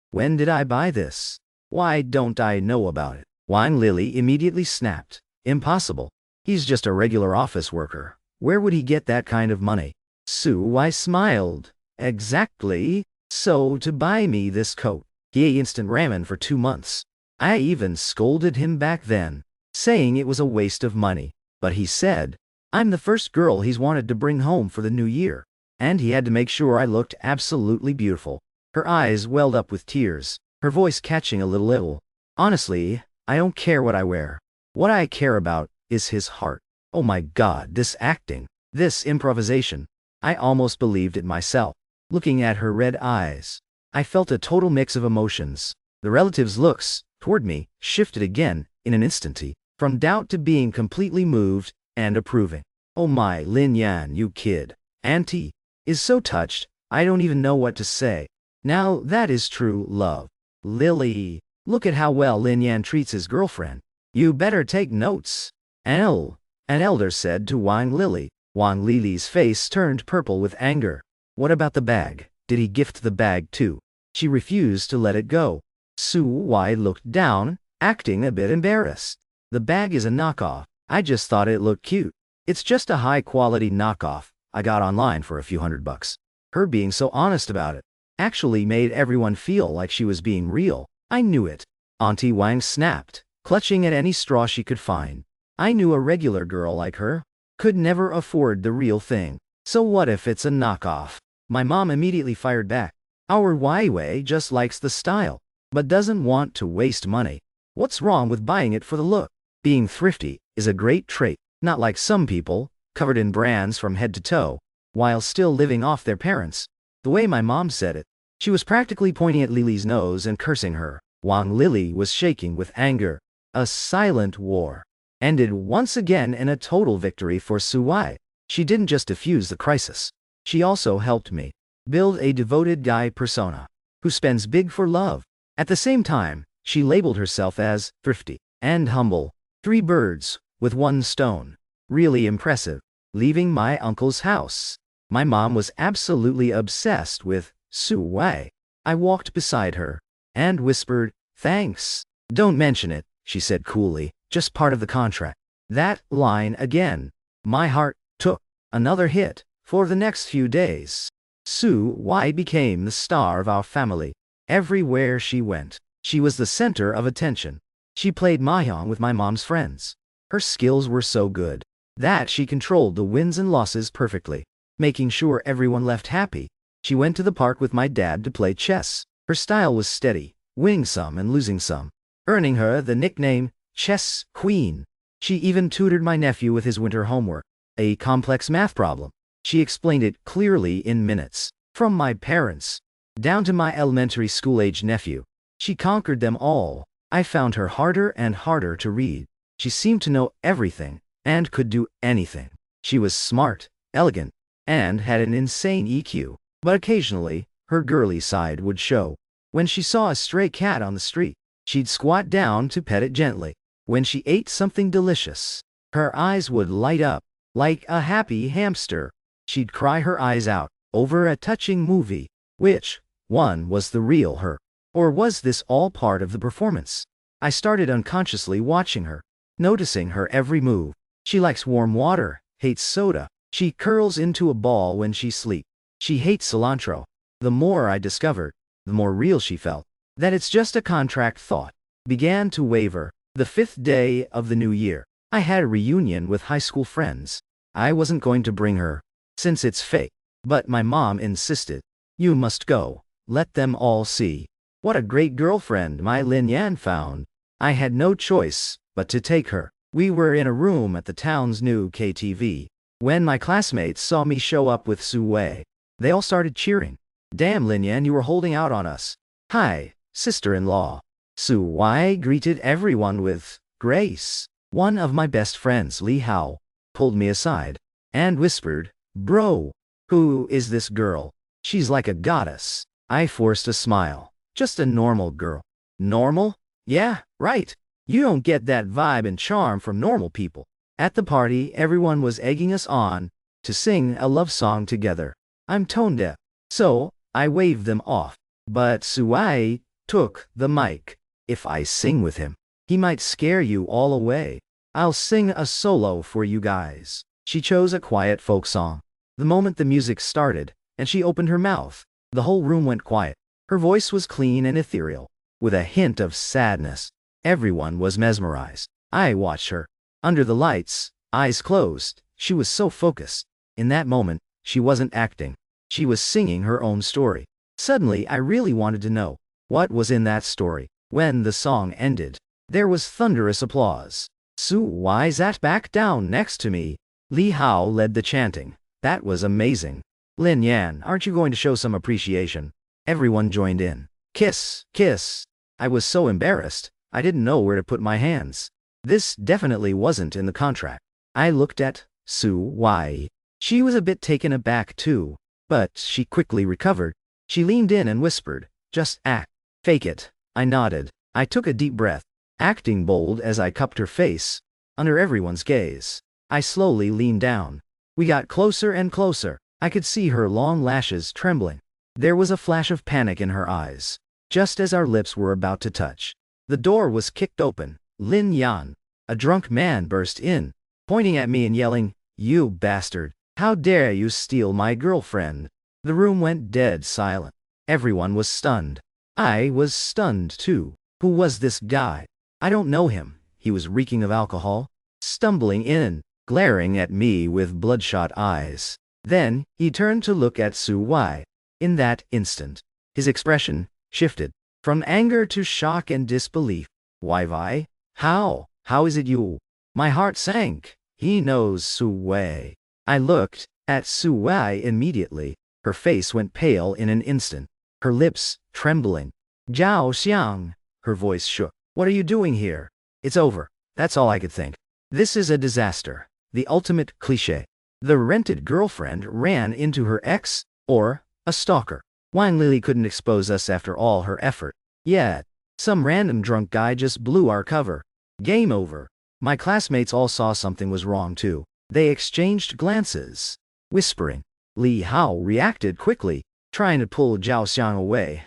When did I buy this? Why don't I know about it? Wang Lily immediately snapped. Impossible. He's just a regular office worker. Where would he get that kind of money? Su Wai smiled. Exactly. So to buy me this coat, he ate instant ramen for 2 months. I even scolded him back then, saying it was a waste of money. But he said, I'm the first girl he's wanted to bring home for the new year. And he had to make sure I looked absolutely beautiful. Her eyes welled up with tears, her voice catching a little ill. Honestly, I don't care what I wear. What I care about is his heart. Oh my God, this acting, this improvisation. I almost believed it myself. Looking at her red eyes, I felt a total mix of emotions. The relatives' looks toward me shifted again in an instant, from doubt to being completely moved and approving. Oh my Lin Yan, you kid. Auntie is so touched, I don't even know what to say. Now that is true love. Lily, look at how well Lin Yan treats his girlfriend. You better take notes. An elder said to Wang Lily. Wang Lily's face turned purple with anger. What about the bag? Did he gift the bag too? She refused to let it go. Su Wai looked down, acting a bit embarrassed. The bag is a knockoff. I just thought it looked cute. It's just a high-quality knockoff I got online for a few $100. Her being so honest about it actually made everyone feel like she was being real. I knew it. Auntie Wang snapped, clutching at any straw she could find. I knew a regular girl like her could never afford the real thing. So what if it's a knockoff? My mom immediately fired back. Our Wai just likes the style, but doesn't want to waste money. What's wrong with buying it for the look? Being thrifty is a great trait, not like some people, covered in brands from head to toe, while still living off their parents. The way my mom said it, she was practically pointing at Lily's nose and cursing her. Wang Lily was shaking with anger. A silent war ended once again in a total victory for Su Wai. She didn't just defuse the crisis. She also helped me build a devoted guy persona who spends big for love. At the same time, she labeled herself as thrifty and humble. 3 birds with 1 stone. Really impressive. Leaving my uncle's house, my mom was absolutely obsessed with Su Wei. I walked beside her and whispered, "Thanks." "Don't mention it," she said coolly, "just part of the contract." That line again. My heart took another hit. For the next few days, Su Wei became the star of our family. Everywhere she went, she was the center of attention. She played mahjong with my mom's friends. Her skills were so good that she controlled the wins and losses perfectly, making sure everyone left happy. She went to the park with my dad to play chess. Her style was steady, winning some and losing some, earning her the nickname Chess Queen. She even tutored my nephew with his winter homework, a complex math problem. She explained it clearly in minutes. From my parents down to my elementary school-age nephew, she conquered them all. I found her harder and harder to read. She seemed to know everything and could do anything. She was smart, elegant, and had an insane EQ. But occasionally, her girly side would show. When she saw a stray cat on the street, she'd squat down to pet it gently. When she ate something delicious, her eyes would light up like a happy hamster. She'd cry her eyes out over a touching movie. Which one was the real her? Or was this all part of the performance? I started unconsciously watching her, noticing her every move. She likes warm water, hates soda. She curls into a ball when she sleeps. She hates cilantro. The more I discovered, the more real she felt. That it's just a contract thought began to waver. The 5th day of the new year, I had a reunion with high school friends. I wasn't going to bring her, since it's fake. But my mom insisted. "You must go. Let them all see what a great girlfriend my Lin Yan found." I had no choice but to take her. We were in a room at the town's new KTV. When my classmates saw me show up with Su Wei, they all started cheering. "Damn, Lin Yan, you were holding out on us." "Hi, sister-in-law." Su Wei greeted everyone with grace. One of my best friends, Li Hao, pulled me aside and whispered, "Bro, who is this girl? She's like a goddess." I forced a smile. "Just a normal girl." "Normal? Yeah, right. You don't get that vibe and charm from normal people." At the party, everyone was egging us on to sing a love song together. I'm tone deaf, so I waved them off. But Su Wei took the mic. "If I sing with him, he might scare you all away. I'll sing a solo for you guys." She chose a quiet folk song. The moment the music started, and she opened her mouth, the whole room went quiet. Her voice was clean and ethereal, with a hint of sadness. Everyone was mesmerized. I watched her. Under the lights, eyes closed, she was so focused. In that moment, she wasn't acting. She was singing her own story. Suddenly, I really wanted to know what was in that story. When the song ended, there was thunderous applause. Su Wei sat back down next to me. Li Hao led the chanting. That was amazing. "Lin Yan, aren't you going to show some appreciation?" Everyone joined in. "Kiss, kiss." I was so embarrassed, I didn't know where to put my hands. This definitely wasn't in the contract. I looked at Su Wei. She was a bit taken aback too, but she quickly recovered. She leaned in and whispered, "Just act. Fake it." I nodded. I took a deep breath, acting bold as I cupped her face under everyone's gaze. I slowly leaned down. We got closer and closer. I could see her long lashes trembling. There was a flash of panic in her eyes, just as our lips were about to touch. The door was kicked open. Lin Yan, a drunk man, burst in, pointing at me and yelling, "You bastard! How dare you steal my girlfriend?" The room went dead silent. Everyone was stunned. I was stunned too. Who was this guy? I don't know him. He was reeking of alcohol, stumbling in, glaring at me with bloodshot eyes. Then, he turned to look at Su Wei. In that instant, his expression shifted from anger to shock and disbelief. "Why, Vi? How is it you?" My heart sank. He knows Su Wei. I looked at Su Wei immediately. Her face went pale in an instant, her lips trembling. "Zhao Xiang." Her voice shook. "What are you doing here?" "It's over." That's all I could think. This is a disaster. The ultimate cliché. The rented girlfriend ran into her ex, or A stalker. Wine Lily couldn't expose us after all her effort. Yet, some random drunk guy just blew our cover. Game over. My classmates all saw something was wrong too. They exchanged glances, whispering. Li Hao reacted quickly, trying to pull Zhao Xiang away.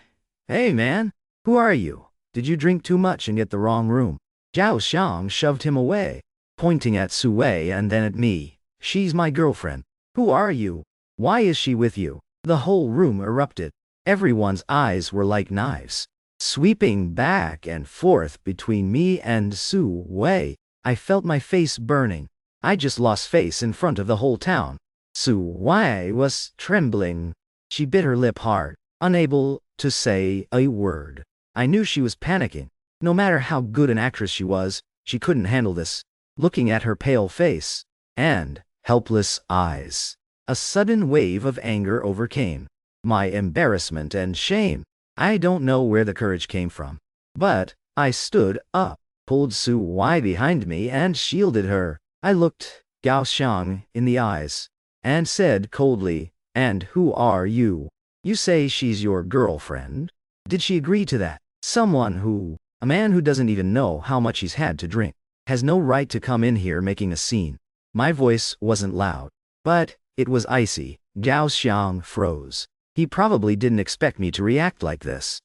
Hey man, who are you? Did you drink too much and get the wrong room? Zhao Xiang shoved him away, pointing at Su Wei and then at me. She's my girlfriend. Who are you? Why is she with you? The whole room erupted. Everyone's eyes were like knives, sweeping back and forth between me and Su Wei. I felt my face burning. I just lost face in front of the whole town. Su Wei was trembling. She bit her lip hard, unable to say a word. I knew she was panicking. No matter how good an actress she was, she couldn't handle this. Looking at her pale face and helpless eyes, a sudden wave of anger overcame my embarrassment and shame. I don't know where the courage came from, but I stood up, pulled Su Wei behind me and shielded her. I looked Gao Xiang in the eyes and said coldly, "And who are you? You say she's your girlfriend? Did she agree to that? A man who doesn't even know how much he's had to drink, has no right to come in here making a scene." My voice wasn't loud, but it was icy. Gao Xiang froze. He probably didn't expect me to react like this.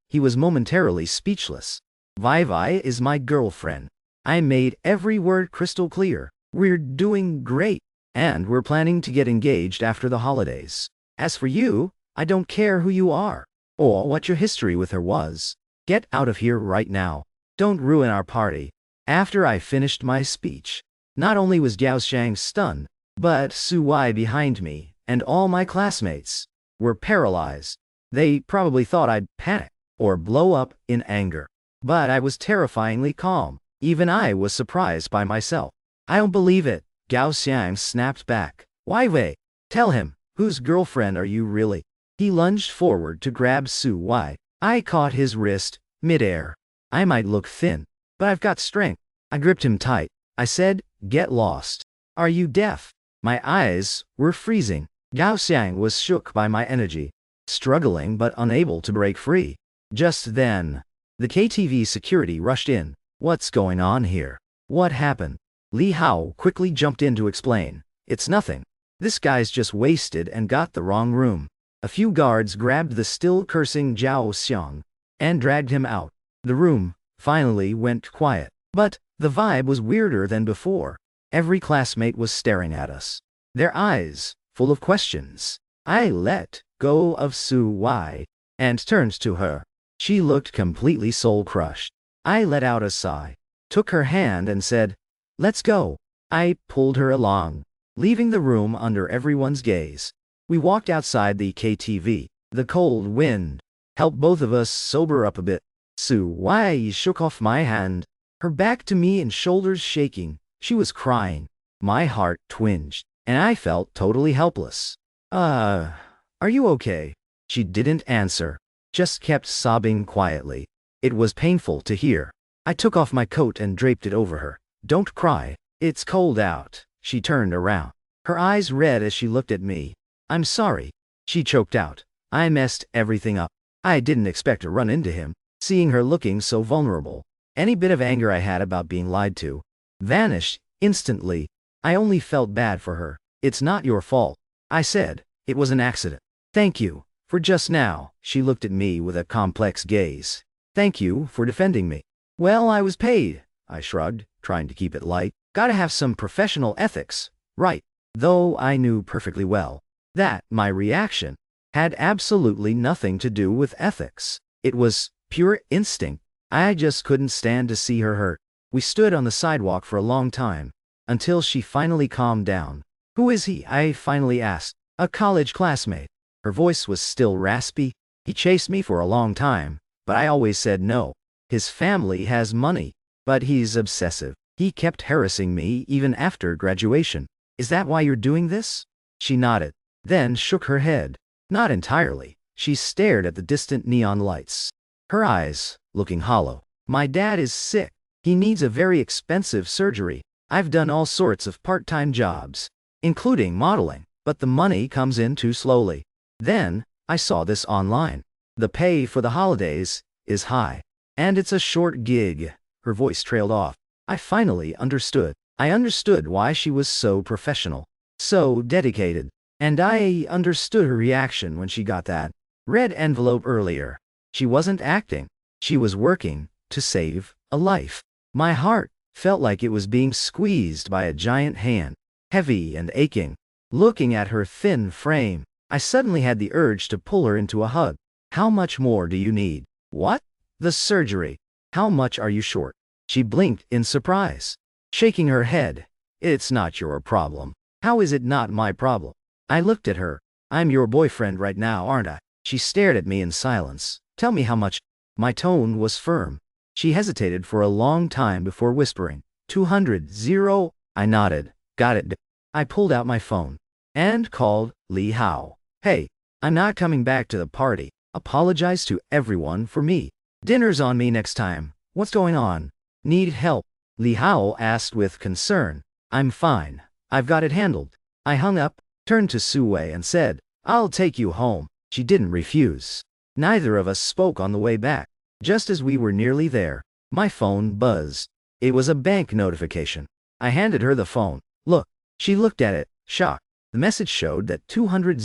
He was momentarily speechless. Vai is my girlfriend. I made every word crystal clear. We're doing great, and we're planning to get engaged after the holidays. As for you, I don't care who you are, or what your history with her was. Get out of here right now. Don't ruin our party. After I finished my speech, not only was Gao Xiang stunned, but Su Wei behind me, and all my classmates, were paralyzed. They probably thought I'd panic, or blow up in anger. But I was terrifyingly calm. Even I was surprised by myself. I don't believe it, Gao Xiang snapped back. Wei, tell him, whose girlfriend are you really? He lunged forward to grab Su Wei. I caught his wrist, midair. I might look thin, but I've got strength. I gripped him tight. I said, get lost. Are you deaf? My eyes were freezing. Gao Xiang was shook by my energy, struggling but unable to break free. Just then, the KTV security rushed in. What's going on here? What happened? Li Hao quickly jumped in to explain. It's nothing. This guy's just wasted and got the wrong room. A few guards grabbed the still cursing Zhao Xiang and dragged him out. The room finally went quiet. But the vibe was weirder than before. Every classmate was staring at us, their eyes full of questions. I let go of Su Wei and turned to her. She looked completely soul-crushed. I let out a sigh, took her hand and said, let's go. I pulled her along, leaving the room under everyone's gaze. We walked outside the KTV. The cold wind helped both of us sober up a bit. Su Wei shook off my hand, her back to me and shoulders shaking. She was crying. My heart twinged, and I felt totally helpless. Are you okay? She didn't answer, just kept sobbing quietly. It was painful to hear. I took off my coat and draped it over her. Don't cry. It's cold out. She turned around, her eyes red as she looked at me. I'm sorry, she choked out. I messed everything up. I didn't expect to run into him. Seeing her looking so vulnerable, any bit of anger I had about being lied to vanished instantly. I only felt bad for her. It's not your fault, I said. It was an accident. Thank you for just now. She looked at me with a complex gaze. Thank you for defending me. Well, I was paid, I shrugged, trying to keep it light. Gotta have some professional ethics, right? Though I knew perfectly well that my reaction had absolutely nothing to do with ethics. It was pure instinct. I just couldn't stand to see her hurt. We stood on the sidewalk for a long time, until she finally calmed down. Who is he? I finally asked. A college classmate. Her voice was still raspy. He chased me for a long time, but I always said no. His family has money, but he's obsessive. He kept harassing me even after graduation. Is that why you're doing this? She nodded, then shook her head. Not entirely. She stared at the distant neon lights, her eyes looking hollow. My dad is sick. He needs a very expensive surgery. I've done all sorts of part-time jobs, including modeling, but the money comes in too slowly. Then, I saw this online. The pay for the holidays is high. And it's a short gig. Her voice trailed off. I finally understood. I understood why she was so professional, so dedicated. And I understood her reaction when she got that red envelope earlier. She wasn't acting. She was working to save a life. My heart felt like it was being squeezed by a giant hand, heavy and aching. Looking at her thin frame, I suddenly had the urge to pull her into a hug. How much more do you need? What? The surgery. How much are you short? She blinked in surprise, shaking her head. It's not your problem. How is it not my problem? I looked at her. I'm your boyfriend right now, aren't I? She stared at me in silence. Tell me how much. My tone was firm. She hesitated for a long time before whispering. 200. I nodded. Got it. I pulled out my phone and called Lee Hao. Hey, I'm not coming back to the party. Apologize to everyone for me. Dinner's on me next time. What's going on? Need help? Lee Hao asked with concern. I'm fine. I've got it handled. I hung up, turned to Suwei and said, I'll take you home. She didn't refuse. Neither of us spoke on the way back. Just as we were nearly there, my phone buzzed. It was a bank notification. I handed her the phone. Look. She looked at it, shocked. The message showed that 200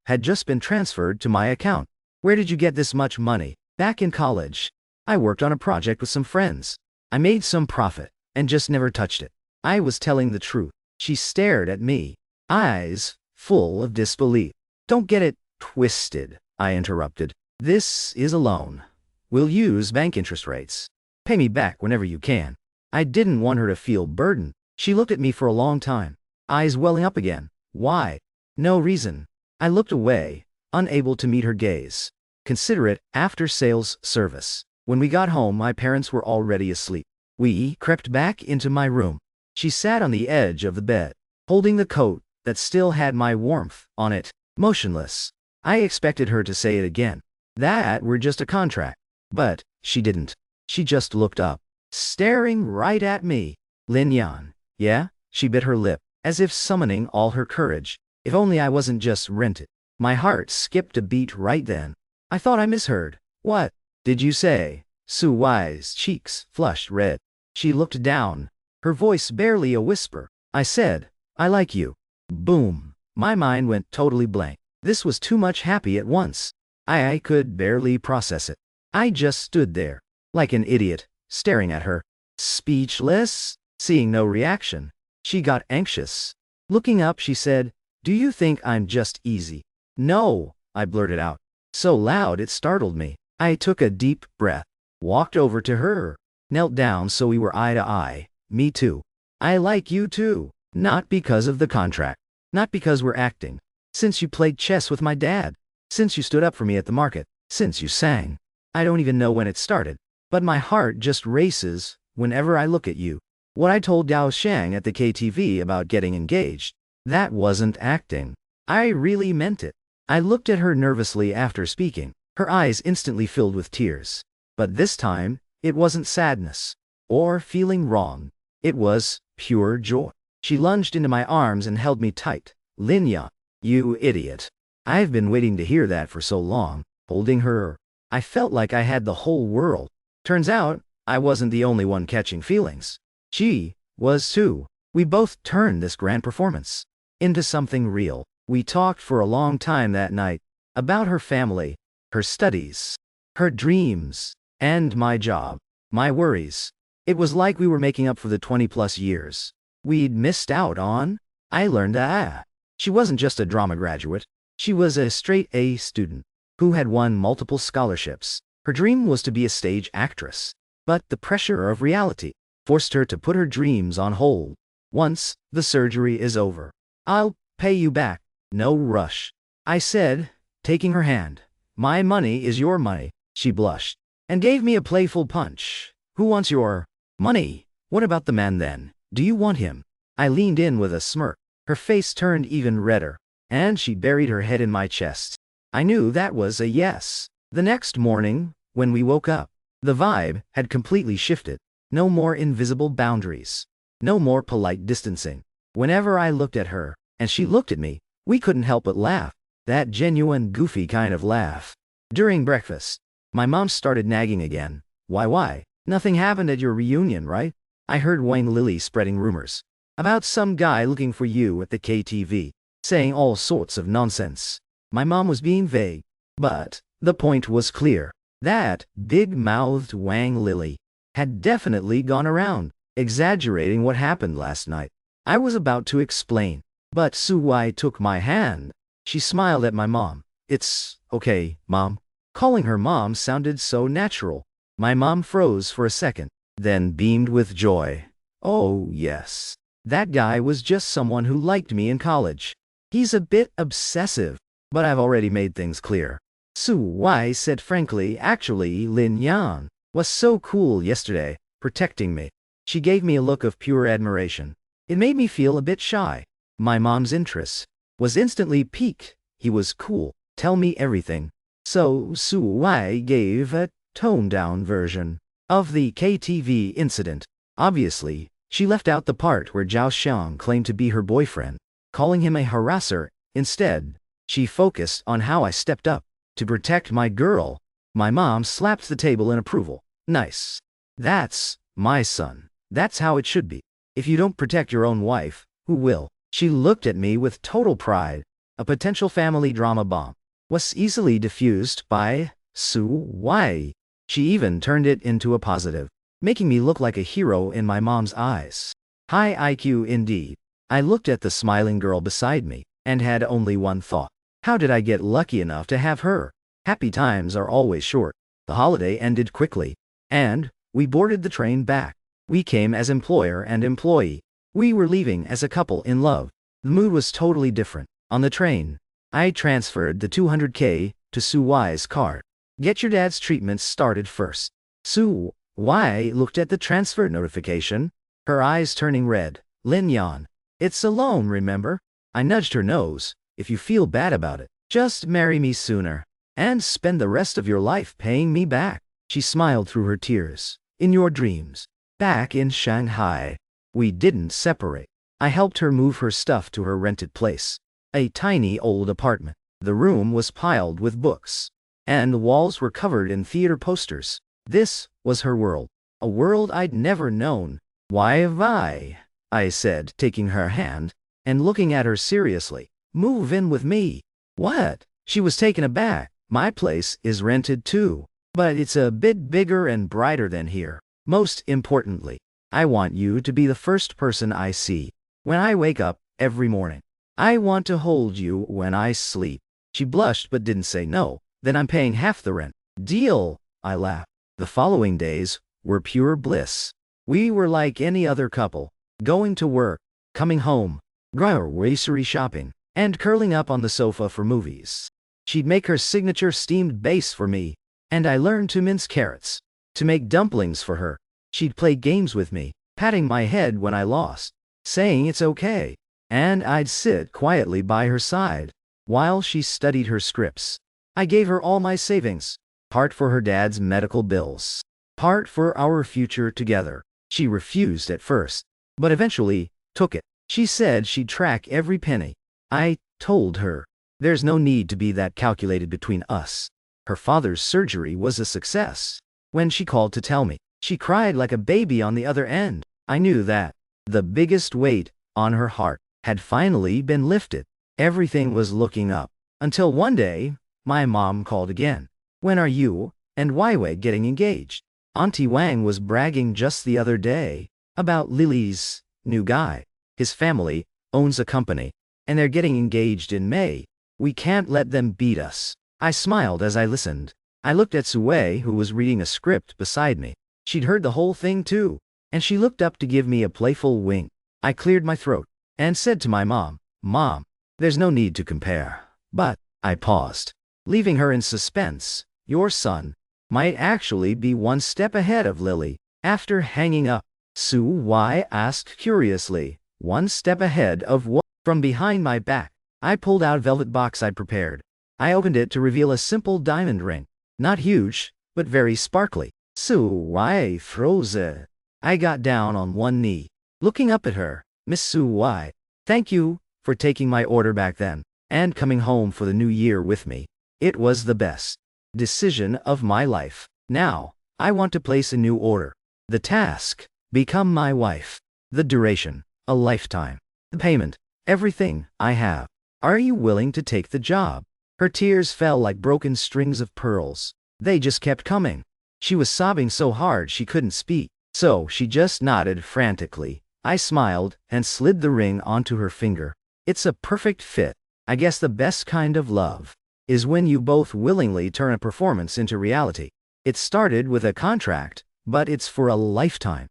had just been transferred to my account. Where did you get this much money? Back in college. I worked on a project with some friends. I made some profit, and just never touched it. I was telling the truth. She stared at me, eyes full of disbelief. Don't get it twisted, I interrupted. This is a loan. We'll use bank interest rates. Pay me back whenever you can. I didn't want her to feel burdened. She looked at me for a long time, eyes welling up again. Why? No reason. I looked away, unable to meet her gaze. Consider it after-sales service. When we got home, my parents were already asleep. We crept back into my room. She sat on the edge of the bed, holding the coat that still had my warmth on it, motionless. I expected her to say it again. That we're just a contract. But she didn't. She just looked up, staring right at me. Lin Yan. Yeah? She bit her lip, as if summoning all her courage. If only I wasn't just rented. My heart skipped a beat right then. I thought I misheard. What did you say? Su Wei's cheeks flushed red. She looked down, her voice barely a whisper. I said, I like you. Boom. My mind went totally blank. This was too much happy at once. I could barely process it. I just stood there, like an idiot, staring at her, speechless, seeing no reaction. She got anxious. Looking up, she said, Do you think I'm just easy? No, I blurted out, so loud it startled me. I took a deep breath, walked over to her, knelt down so we were eye to eye. Me too. I like you too. Not because of the contract. Not because we're acting. Since you played chess with my dad. Since you stood up for me at the market. Since you sang. I don't even know when it started, but my heart just races whenever I look at you. What I told Dao Shang at the KTV about getting engaged, that wasn't acting. I really meant it. I looked at her nervously after speaking. Her eyes instantly filled with tears. But this time, it wasn't sadness or feeling wrong. It was pure joy. She lunged into my arms and held me tight. Lin Yan, you idiot. I've been waiting to hear that for so long. Holding her, I felt like I had the whole world. Turns out, I wasn't the only one catching feelings. She was too. We both turned this grand performance into something real. We talked for a long time that night about her family, her studies, her dreams, and my job, my worries. It was like we were making up for the 20-plus years we'd missed out on. I learned that she wasn't just a drama graduate. She was a straight-A student who had won multiple scholarships. Her dream was to be a stage actress, but the pressure of reality forced her to put her dreams on hold. Once the surgery is over, I'll pay you back. No rush, I said, taking her hand. My money is your money. She blushed and gave me a playful punch. Who wants your money? What about the man then? Do you want him? I leaned in with a smirk. Her face turned even redder, and she buried her head in my chest. I knew that was a yes. The next morning, when we woke up, the vibe had completely shifted. No more invisible boundaries. No more polite distancing. Whenever I looked at her, and she looked at me, we couldn't help but laugh. that genuine goofy kind of laugh. During breakfast, my mom started nagging again. Why? Nothing happened at your reunion, right? I heard Wang Lily spreading rumors about some guy looking for you at the KTV, saying all sorts of nonsense. My mom was being vague, but the point was clear. That big-mouthed Wang Lily had definitely gone around, exaggerating what happened last night. I was about to explain, but Su Wai took my hand. She smiled at my mom. It's okay, Mom. Calling her mom sounded so natural. My mom froze for a second, then beamed with joy. Oh, yes. That guy was just someone who liked me in college. He's a bit obsessive, but I've already made things clear. Su Wai said frankly, actually, Lin Yan was so cool yesterday, protecting me. She gave me a look of pure admiration. It made me feel a bit shy. My mom's interest was instantly piqued. He was cool. Tell me everything. So Su Wai gave a toned-down version of the KTV incident. Obviously, she left out the part where Zhao Xiang claimed to be her boyfriend, calling him a harasser. Instead, she focused on how I stepped up to protect my girl. My mom slapped the table in approval. Nice. That's my son. That's how it should be. If you don't protect your own wife, who will? She looked at me with total pride. A potential family drama bomb was easily diffused by Su Wai. She even turned it into a positive, making me look like a hero in my mom's eyes. High IQ indeed. I looked at the smiling girl beside me and had only one thought. How did I get lucky enough to have her? Happy times are always short. The holiday ended quickly, and we boarded the train back. We came as employer and employee. We were leaving as a couple in love. The mood was totally different. On the train, I transferred the 200K to Su Wai's card. Get your dad's treatment started first. Su Wai looked at the transfer notification, her eyes turning red. Lin Yan, it's a loan, remember? I nudged her nose. If you feel bad about it, just marry me sooner and spend the rest of your life paying me back. She smiled through her tears. In your dreams. Back in Shanghai. We didn't separate. I helped her move her stuff to her rented place. A tiny old apartment. The room was piled with books, and the walls were covered in theater posters. This was her world. A world I'd never known. Why, I said, taking her hand and looking at her seriously. Move in with me. What? She was taken aback. My place is rented too, but it's a bit bigger and brighter than here. Most importantly, I want you to be the first person I see when I wake up every morning. I want to hold you when I sleep. She blushed but didn't say no. Then I'm paying half the rent. Deal, I laughed. The following days were pure bliss. We were like any other couple, going to work, coming home, grocery shopping, and curling up on the sofa for movies. She'd make her signature steamed base for me, and I learned to mince carrots, to make dumplings for her. She'd play games with me, patting my head when I lost, saying it's okay, and I'd sit quietly by her side while she studied her scripts. I gave her all my savings, part for her dad's medical bills, part for our future together. She refused at first, but eventually took it. She said she'd track every penny. I told her, there's no need to be that calculated between us. Her father's surgery was a success. When she called to tell me, she cried like a baby on the other end. I knew that the biggest weight on her heart had finally been lifted. Everything was looking up. Until one day, my mom called again. When are you and Weiwei getting engaged? Auntie Wang was bragging just the other day about Lily's new guy. His family owns a company, and they're getting engaged in May. We can't let them beat us. I smiled as I listened. I looked at Sue, who was reading a script beside me. She'd heard the whole thing too, and she looked up to give me a playful wink. I cleared my throat and said to my mom, Mom, there's no need to compare. But I paused, leaving her in suspense. Your son might actually be one step ahead of Lily. After hanging up, Su Wai asked curiously, one step ahead of what? From behind my back, I pulled out a velvet box I'd prepared. I opened it to reveal a simple diamond ring. Not huge, but very sparkly. Su Wai froze. I got down on one knee, looking up at her. Miss Su Wai, thank you for taking my order back then. and coming home for the new year with me. It was the best decision of my life. Now, I want to place a new order. The task, become my wife. The duration, a lifetime. The payment, everything I have. Are you willing to take the job? Her tears fell like broken strings of pearls. They just kept coming. She was sobbing so hard she couldn't speak, so she just nodded frantically. I smiled and slid the ring onto her finger. It's a perfect fit. I guess the best kind of love is when you both willingly turn a performance into reality. It started with a contract, but it's for a lifetime.